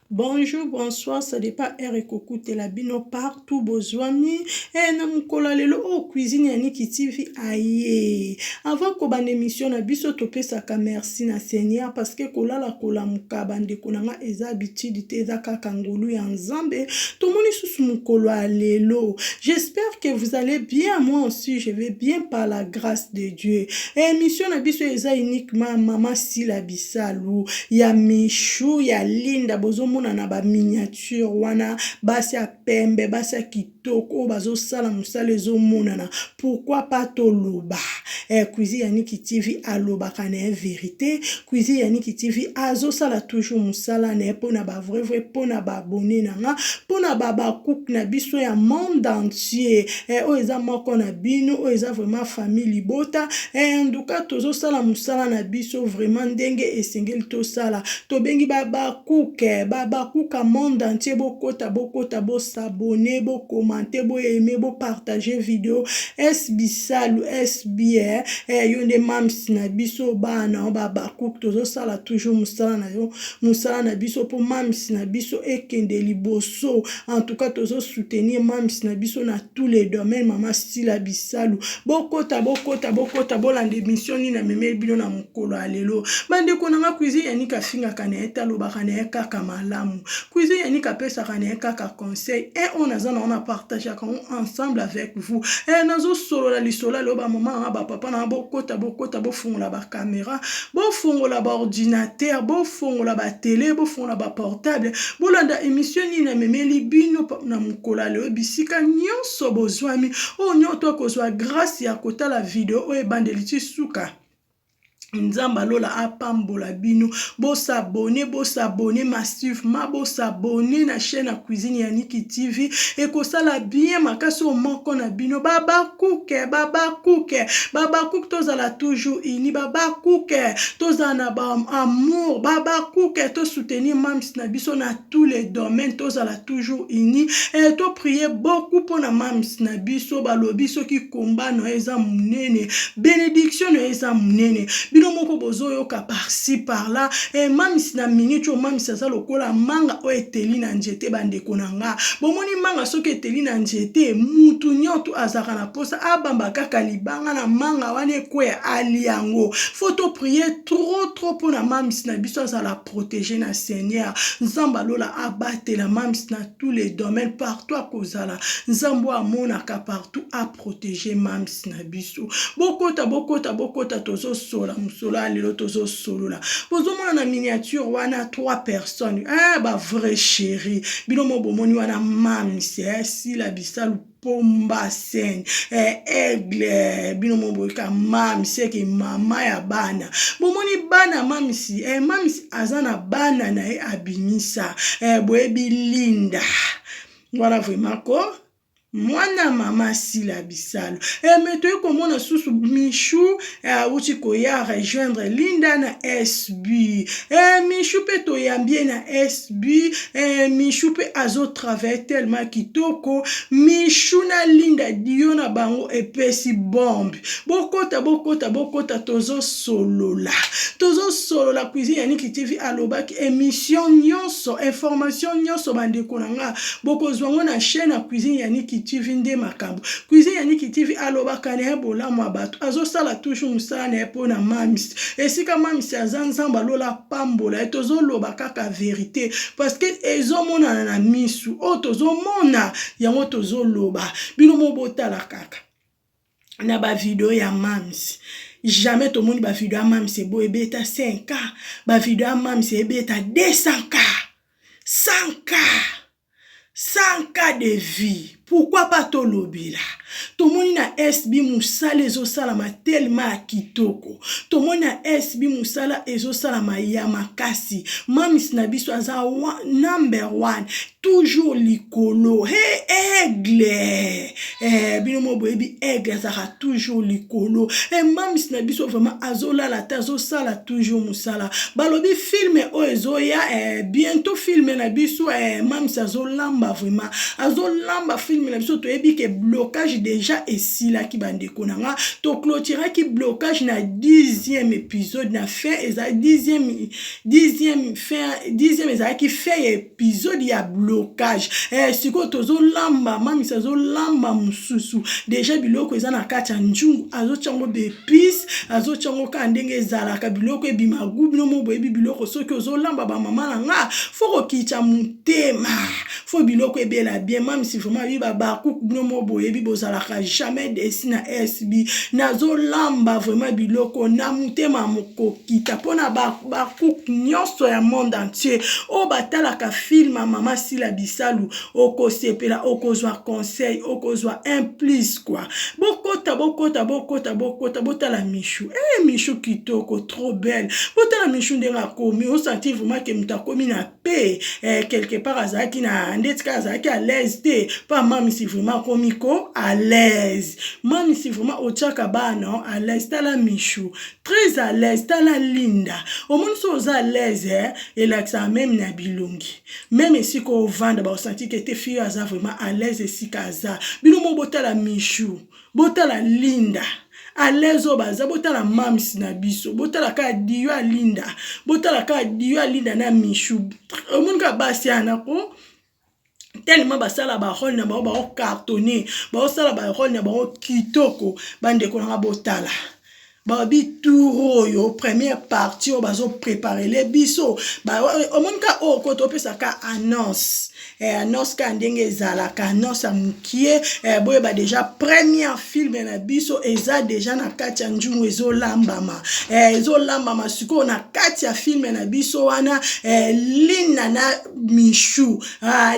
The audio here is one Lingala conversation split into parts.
Bonjour, bonsoir, ça dépend Erikoku Telabino partout, bozwami, na mukola lelo o cuisine ya Niki TV aye. Avant ko bande émission na biso topesaka merci na Seigneur parce que kolala kolamuka bande konanga eza habitude te eza kaka ngolu ya Nzambe, tomoni susu mukolo ya lelo. J'espère que vous allez bien, moi aussi je vais bien par la grâce de Dieu. Émission na biso eza uniquement Mama Sila Bisalu, ya Michou, ya Linda bozomo na ba miniature wana basi ya pembe basi ya kitoko bazo sala musala ezo monana. Pourquoi pas toloba cuisine ya Niki TV aloba kana vérité, cuisine ya Niki TV azo sala toujours musala na pona ba vrai pona ba abonné nanga pona ba cook na biso ya monde entier o eza moko na bino o eza vraiment famille libota en tout cas tozo sala musala na biso vraiment ndenge esengeli to sala to bengi ba kuka monde entier bokota bo s'abonner bo commenter bo aimer bo partager vidéo Bisalu bien yonde mams na biso bana ba kuka tozo sala toujours musala na biso po mams na biso ekende liboso. En tout cas tozo soutenir mams na biso na tous les domaines. Mama Sila Bisalu bokota bolanda émission ni na meme bino na mukolo alelo bande konanga cuisine ya Nika finga kana etalo bakana kaka malamu cuisine ya Nika pesa kana kaka conseil et on a partagé ensemble avec vous nazo solo la lisola loba maman ba papa na bokota bo fungola ba caméra bo fungola ba ordinateur bo fungola ba télé bo fungola ba portable bolanda émission ni na memeli bino na mukolo alelo bisika nyonso bozwami o nyoto kozwa grâce ya kotala vidéo o ebandeli suka Nzamba lola apambola bino bo s'abonner massivement bo s'abonner na chaîne à cuisine ya Niki TV et ko sala bien makasi o moko na bino baba cook tozala toujours ini baba cook tozana ba amour baba cook to soutenir mams na biso na tous les domaines tozala toujours ini et to prier beaucoup pour na mams na biso balobi soki komba no eza munene bénédiction no eza munene bino moko bozoyoka par-ci par-là et mams na minute o mams aza lokola manga o eteli na njete bandeko nanga bomoni manga soki eteli na njete mutu nyoto azaka na posa abamba kaka libanga na manga wane kwe aliango faut prier trop pour na mams na biso azala protéger na Seigneur Nzamba lola abattre la mams na tous les domaines partout à kozala Nzambo amonaka partout à protéger mams na biso bokota tozo sola musolo lelo tozo solola bozomona na miniature wana 3 personnes ba vrai chéri bino mo bomoni wana mams Sila Bisalu pomba sen aigle bino mo boka mams ke mama ya bana bomoni bana mams mams azana bana na abimisa boyebi Linda voilà vraiment ko mwana Mama Sila Bisalu meto komona susu Michou uti koya rejoindre Linda na SB Michou pe to yambie na SB Michou pe azo travailler tellement kitoko Michou na Linda dio na bango epesi bombe bokota tozo solola cuisine ya Niki TV alobaki émission nyonso information nyonso bandeko nanga bokozwango na chaîne ya cuisine ya Niki TV nde makambo cuisine ya Niki TV alobaka na bolamu abato azosala toujours musala na po na mams esika mams aza Nzamba lola pambola tozoloba kaka vérité parce que ezomona na misu o tozomona yango tozoloba bino mobotala kaka na ba vidéo ya mams jamais tout le monde ba vidéo ya mams ebo ebeta 5K ba vidéo ya mams ebeta 200K 100K de vie. Pourquoi pas tolobila? Tomoni na SB musala ezo salama tellement kitoko. Tomoni na SB musala ezo salama ya makasi. Mams na biso aza number 1. Toujours likolo. Aigle. Bino mo boyebi aigle azaka toujours likolo. Mams na biso vraiment azola la tazo sala toujours musala. Balobi filme o ezo ya bientôt filme na biso mams azolamba vraiment. Azolamba film film na biso toyebi ke blocage déjà esilaki bandeko na nga toclotiraki blocage na 10e épisode na fin eza 10e ezalaki fin ya épisode ya blocage sikoyo tozolamba mamisi azolamba mosusu déjà biloko eza na kati ya njungu azotyango bepice azotyango ka ndenge ezalaka biloko ebima gu bino mo boyebi biloko soki ozolamba bamama na nga fo kokitya motema fo biloko ebela bien mamisi vraiment biba bakuku bino mo boyebi bozalaka jamais desi na SB nazolamba vraiment biloko na motema mokokita mpona bakuku nyonso ya monde entier oyo batalaka filme ya mama Sila Bisalu okosepela okozwa conseil okozwa implice quoi bokota botala Michou Michou kitoko trop belle botala Michou ndenge akomi osanti vraiment ke mutu akomi na paix quelque part azalaki na ndetika azalaki à l'aise te pa mamisi vraiment akomi ko à l'aise mamisi vraiment otiaka bana à l'aise tala Michou très à l'aise tala Linda omoni so oza à l'aise elakisa même na bilongi même esika ovanda baosanti ke te fille aza vraiment à l'aise esika aza bino mo botala Michou botala Linda à l'aise baza botala mamisi na biso botala ka diyo a Linda botala ka diyo a Linda na Michou omoni ka basi anako tellement basala ba rôle na ba cartonné ba sala ba rôle na ba kitoko bandeko na botala babi tour yo première partie o bazo préparer les biso ba omonka o ko to pesa ka annonce annonce ka ndenge ezalaka annonce amukie boye ba déjà première film na biso eza déjà na kati ya njungu ezolambama siko na kati ya film na biso wana Lina na Michou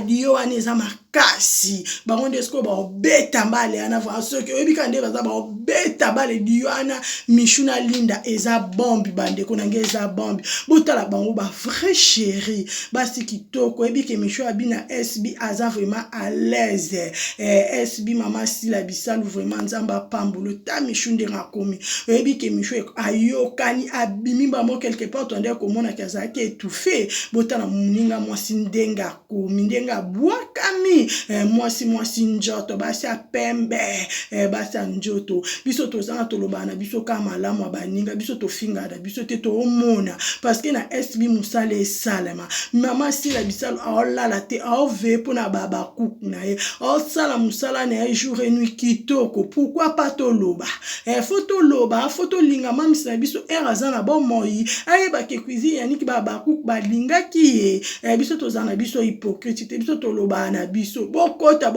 dio wana eza kasi bango ndesko ba beta mbale ana va soki oyebika nde baza ba beta mbale dio ana Michou na Linda eza bombi bandeko nange eza bombi botala bango ba vrai chéri basi kitoko oyebike Michou abina SB aza vraiment à l'aise SB mama Sila Bisalu vraiment nzamba pambulo ta Michou ndenga komi oyebike Michou ayokani abimi bango quelque part tonde komona kazaki étouffé botala muninga mwasi ndenga komi ndenga bwakami mwasi njoto basi apembe basi njoto biso tozanga tolobana biso kama malamu abaninga biso tofinga da biso te toomona parce que na SB musala esalema mama Sila Bisalu aolala te aove pona baba kuku na ye aosala musala na ye jour et nuit kitoko pourquoi pas toloba photo linga mamisi na biso eraza na bomoi ayeba ke cuisine yaniki baba kuku balingaki ye biso tozana biso hypocrite te biso toloba na biso bokota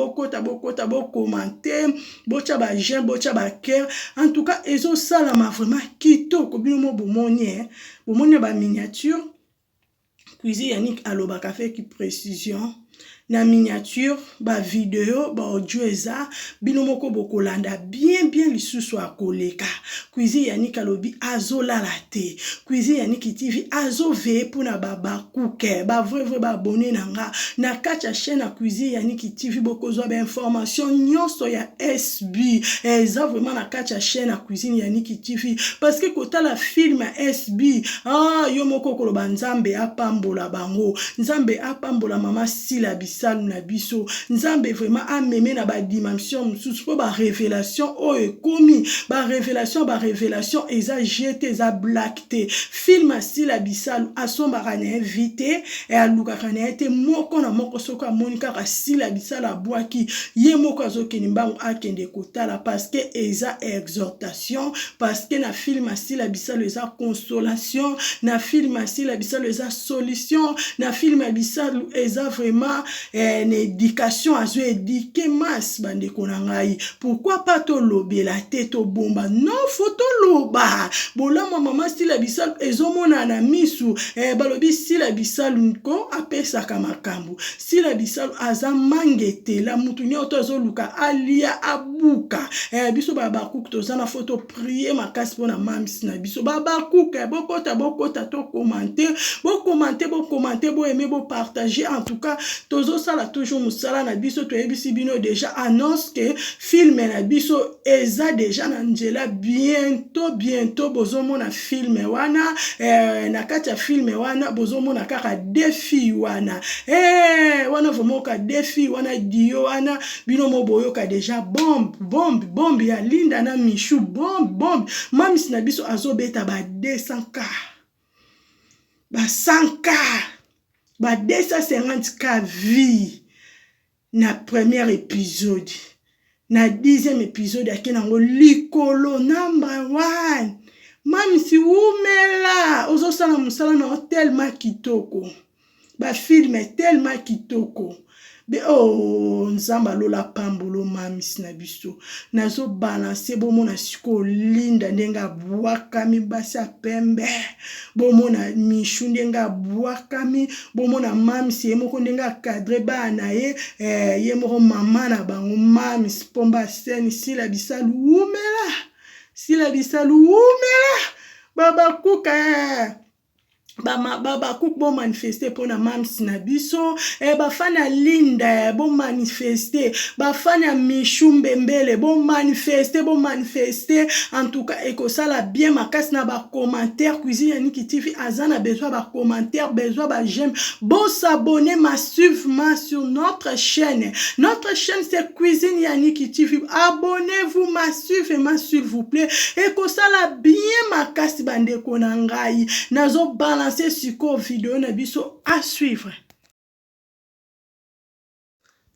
bokomante bocha ba j'aime bocha ba cœur en tout cas ezo salama vraiment kitoko bino mo bomoni ba miniature cuisine yaniki alobaka fait ki précision na miniature ba vidéo ba audio eza bino moko bokolanda bien lisusu akoleka cuisine yaniki alobi azolala te cuisine yaniki TV azove pona baba kuke ba vrai ba abonné nanga na kati ya chaîne ya cuisine yaniki TV bokozwa ba information nyonso ya SB eza vraiment na kati ya chaîne ya cuisine yaniki TV parce que kotala film ya SB yo moko koloba nzambe apambola bango nzambe apambola mama Sila Bisalu na biso nzambe vraiment ameme na ba dimension mususu po ba révélation oyo komi ba révélation eza jeté eza black te film Sila Bisalu asombaka na invité alukaka na ete moko na moko soko amonika ka Sila Bisalu abwaki ye moko azokeni mbango akende kotala parce que eza exhortation parce que na film Sila Bisalu eza consolation na film Sila Bisalu eza solution na film Bisalu eza vraiment une éducation azo éduquer masse bandeko na ngai pourquoi pas to lobela te to bomba non faut to loba bolama mama Sila Bisalu ezomona na misu balobi Sila Bisalu nko apesaka makambo Sila Bisalu aza mangete la mutu nyoto azoluka alia abuka biso baba kuku tozana photo prier makasi pona mamisi na biso baba kuku bokota to commenter bo aimer bo partager en tout cas tozo sala toujours musala na biso toyebisi bino déjà annonce que film na biso eza déjà na nzela bientôt bozomona film wana na kati ya film wana bozomona kaka défi wana wana vomoka défi wana dio wana bino moboyoka déjà bombe ya Linda na Michou bombe mamisi na biso azobeta ba 200k ba 100k ba 250k vie na premier épisode na 10e épisode akenango likolo number 1 mamisi umela ozosala musala na tellement kitoko ba film tellement kitoko be nzamba lola pambolo mamisi na biso nazo balancer bomona siko Linda ndenga bwakami basi ya pembe bomona Michou ndenga bwakami bomona mamisi ye moko ndenga cadre bana ye moko mama na bango mamisi pomba scène sila bisalu umela baba kuka baba kuku bo manifester pona mamisi na biso bafana Linda bo manifester bafana Michou Mbembele bo manifester en tout cas ekosala bien makasi na ba commentaire cuisine ya Niki TV azana besoin ba commentaire besoin ba j'aime bon s'abonner massivement sur notre chaîne c'est cuisine ya Niki TV abonnez-vous massivement s'il vous plaît ekosala bien makasi bandeko na ngai nazo balancer siko vidéo na biso à suivre.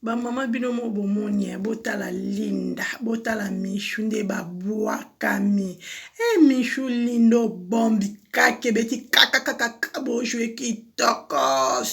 Ba mama bino mo bomoni botala Linda botala Michou nde ba bwakami Michou lindo bombi kake beti kaka bo jouer kitoko.